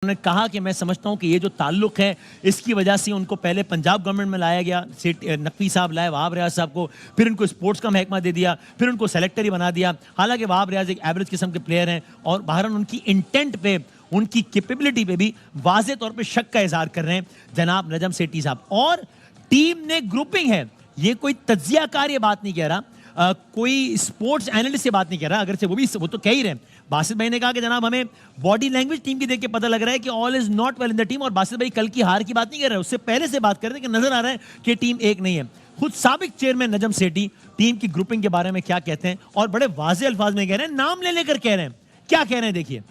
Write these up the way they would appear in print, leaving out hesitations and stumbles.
उन्होंने कहा कि मैं समझता हूं कि ये जो ताल्लुक है इसकी वजह से उनको पहले पंजाब गवर्नमेंट में लाया गया, नकवी साहब लाए वहाब रियाज साहब को, फिर उनको स्पोर्ट्स का महकमा दे दिया, फिर उनको सेलेक्टर ही बना दिया। हालांकि वहाब रियाज एक एवरेज किस्म के प्लेयर हैं और बहरहाल उनकी इंटेंट पे, उनकी कैपेबिलिटी पे भी वाज़े तौर पे शक का इजहार कर रहे हैं जनाब नजम सेठी साहब। और टीम ने ग्रुपिंग है, ये कोई तज्जियाकार ये बात नहीं कह रहा, कोई स्पोर्ट्स एनालिस्ट से बात नहीं कर रहा, अगर से वो तो कह ही रहे हैं। बासित भाई ने कहा कि जनाब हमें बॉडी लैंग्वेज टीम की देख के पता लग रहा है कि all is not well in the team. और बासित भाई कल की हार की बात नहीं कर रहे, उससे पहले से बात कर रहे हैं कि नजर आ रहा है कि टीम एक नहीं है। खुद साबिक चेयरमैन नजम सेठी टीम की ग्रुपिंग के बारे में क्या कहते हैं और बड़े वाज़े अल्फाज में कह रहे हैं, नाम ले लेकर कह रहे हैं। क्या कह रहे हैं देखिए।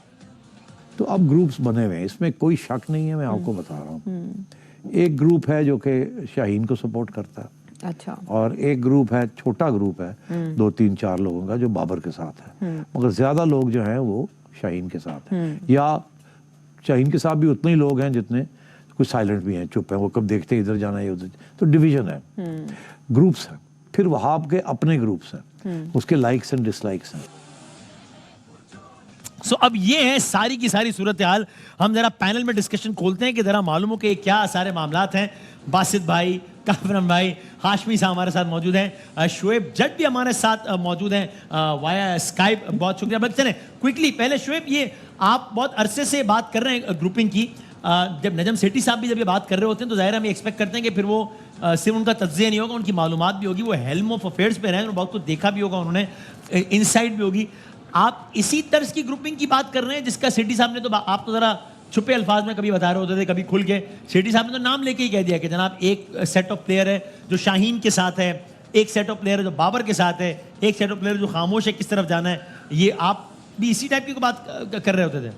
तो अब ग्रुप्स बने हुए हैं, इसमें कोई शक नहीं है, मैं आपको बता रहा हूँ। एक ग्रुप है जो कि शाहीन को सपोर्ट करता है, अच्छा, और एक ग्रुप है, छोटा ग्रुप है 2-3-4 लोगों का जो बाबर के साथ है, मगर ज्यादा लोग जो हैं वो शाहीन के साथ हैं, या शाहीन के साथ भी उतने ही लोग हैं जितने कुछ साइलेंट भी हैं, चुप हैं, वो कब देखते हैं इधर जाना है उधर। तो डिवीजन है, ग्रुप्स हैं, फिर वहाब के अपने ग्रुप्स हैं, उसके लाइक्स एंड डिसलाइक्स हैं। सो अब ये है सारी की सारी सूरत हाल। हम जरा पैनल में डिस्कशन खोलते हैं कि जरा मालूम हो कि क्या सारे मामलात हैं। बासित भाई, काफरम भाई, हाशमी साहब हमारे साथ मौजूद हैं, शुएब जट भी हमारे साथ मौजूद हैं वाया स्काइप। बहुत शुक्रिया। बस चलें क्विकली, पहले शुएब, ये आप बहुत अरसे से बात कर रहे हैं ग्रुपिंग की, जब नजम सेठी साहब भी जब ये बात कर रहे होते हैं तो जाहिर हम एक्सपेक्ट करते हैं कि फिर वो सिर्फ उनका तज्ज़िया नहीं होगा, उनकी मालूमात भी होगी, वो हेल्म ऑफ अफेयर्स पे रहे हैं, बहुत कुछ देखा भी होगा उन्होंने, इनसाइट भी होगी। आप इसी तर्ज की ग्रुपिंग की बात कर रहे हैं जिसका सेठी साहब ने, तो आप तो जरा छुपे अल्फाज में कभी बता रहे होते थे, कभी खुल के। सेठी साहब ने तो नाम लेके ही कह दिया कि जनाब एक सेट ऑफ प्लेयर है जो शाहीन के साथ है, एक सेट ऑफ प्लेयर है जो बाबर के साथ है, एक सेट ऑफ प्लेयर जो खामोश है किस तरफ जाना है। ये आप भी इसी टाइप की बात कर रहे होते थे।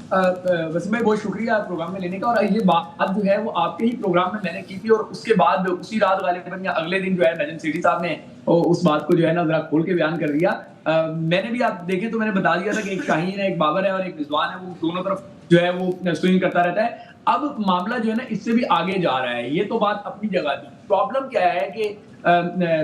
वसीम भाई बहुत शुक्रिया प्रोग्राम में लेने का। और ये बात जो है वो आपके ही प्रोग्राम में मैंने की थी, और उसके बाद उसी रात गालिबन या अगले दिन जो है नजम सेठी साहब ने उस बात को जो है ना जरा खोल के बयान कर दिया। मैंने भी आप देखें तो मैंने बता दिया था कि एक शाहीन है, एक बाबर है और एक रिजवान है, वो दोनों तरफ जो है वो स्विंग करता रहता है। अब मामला जो है ना इससे भी आगे जा रहा है, ये तो बात अपनी जगह थी। प्रॉब्लम क्या है कि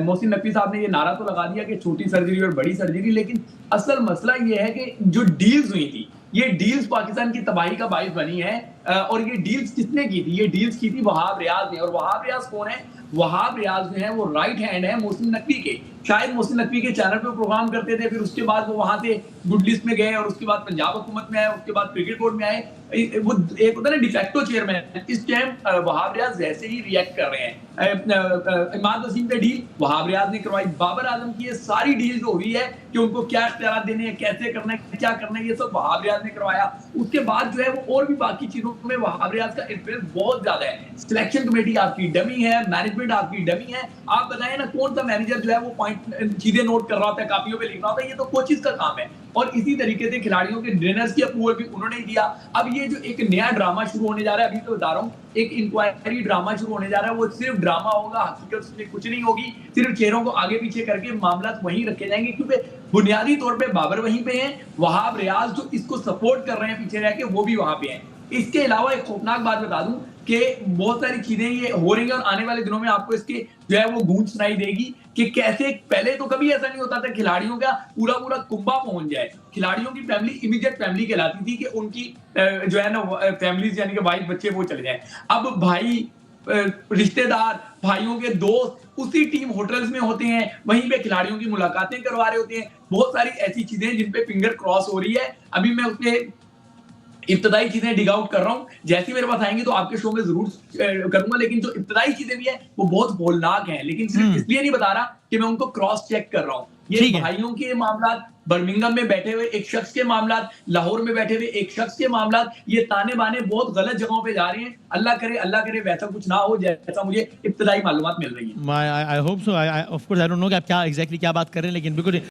मोहसिन नकवी साहब ने ये नारा तो लगा दिया कि छोटी सर्जरी और बड़ी सर्जरी, लेकिन असल मसला ये है कि जो डील्स हुई थी, ये डील्स पाकिस्तान की तबाही का बाइस बनी है। और ये डील्स किसने की थी? ये डील्स की थी वहाब रियाज ने। और वहाब रियाज कौन है? वहाब रियाज जो है वो राइट हैंड है मोहसिन नकवी के। शायद मोहसिन नकवी के चैनल पे प्रोग्राम करते थे, फिर उसके बाद वो वहां से गुड लिस्ट में गए और उसके बाद पंजाब हुकूमत में आए, उसके बाद क्रिकेट बोर्ड में आए। वो एक होता है ना डिफेक्टो चेयरमैन, इस टाइम वहाब रियाज वैसे ही रिएक्ट कर रहे हैं। इमाद वसीम पे डील वहाब रियाज ने करवाई। बाबर आजम की ये सारी डील जो हुई है कि उनको क्या इख्तियार देने हैं, कैसे करना है, क्या करना है, ये सब वहाब रियाज ने करवाया। उसके बाद जो है वो और भी बाकी चीजों में वहाब रियाज का इंफ्लुएंस बहुत ज्यादा है। सिलेक्शन कमेटी आपकी डमी है, मैनेजमेंट आपकी डमी है। आप बताएं ना कौन सा मैनेजर जो है वो पॉइंट चीजें नोट कर रहा होता है, कापियों पे लिख रहा होता है? ये तो कोचिज का काम है। और इसी तरीके से खिलाड़ियों के डिनर्स की अप्रूवल भी उन्होंने ही दिया। अब ये जो एक नया ड्रामा शुरू होने जा रहा है, अभी तो बता रहा हूँ, एक इंक्वायरी ड्रामा शुरू होने जा रहा है, वो सिर्फ ड्रामा होगा, हकीकत में कुछ नहीं होगी। सिर्फ चेहरों को आगे पीछे करके मामला वहीं रखे जाएंगे, क्योंकि बुनियादी तौर पे बाबर वहीं पे हैं, वहाब रियाज जो इसको सपोर्ट कर रहे हैं पीछे रह के वो भी वहां पे हैं। इसके अलावा एक खौफनाक बात बता दूं कि बहुत सारी चीजें ये हो रही हैं और आने वाले दिनों में आपको इसके जो है वो गूंज सुनाई देगी कि कैसे पहले तो कभी ऐसा नहीं होता था खिलाड़ियों का पूरा पूरा कुंबा पहुंच जाए। खिलाड़ियों की फैमिली इमीडिएट फैमिली कहलाती थी कि उनकी जो है ना फैमिलीज यानी कि वाइफ बच्चे वो चले जाए। अब भाई, रिश्तेदार, भाइयों के दोस्त उसी टीम होटल्स में होते हैं, वहीं पे खिलाड़ियों की मुलाकातें करवा रहे होते हैं। बहुत सारी ऐसी चीजें जिन पे फिंगर क्रॉस हो रही है। अभी मैं उसके इब्तदाई चीजें डिग आउट कर रहा हूं, जैसी मेरे पास आएंगी तो आपके शो में जरूर करूंगा। लेकिन जो इब्तदाई चीजें भी है वो बहुत होलनाक हैं, लेकिन सिर्फ इसलिए नहीं बता रहा कि मैं उनको क्रॉस चेक कर रहा हूं। ये भाइयों के मामला, बर्मिंघम में बैठे हुए एक शख्स के मामला, लाहौर में बैठे हुए एक शख्स के मामला, ये ताने बाने बहुत गलत जगहों पे जा रहे हैं। अल्लाह करे वैसा कुछ ना हो जैसा मुझे इब्तदाई मालूमात मिल रही है। I hope so. Of course I don't know कि आप क्या एग्जैक्टली क्या बात कर रहे हैं, लेकिन बिल्कुल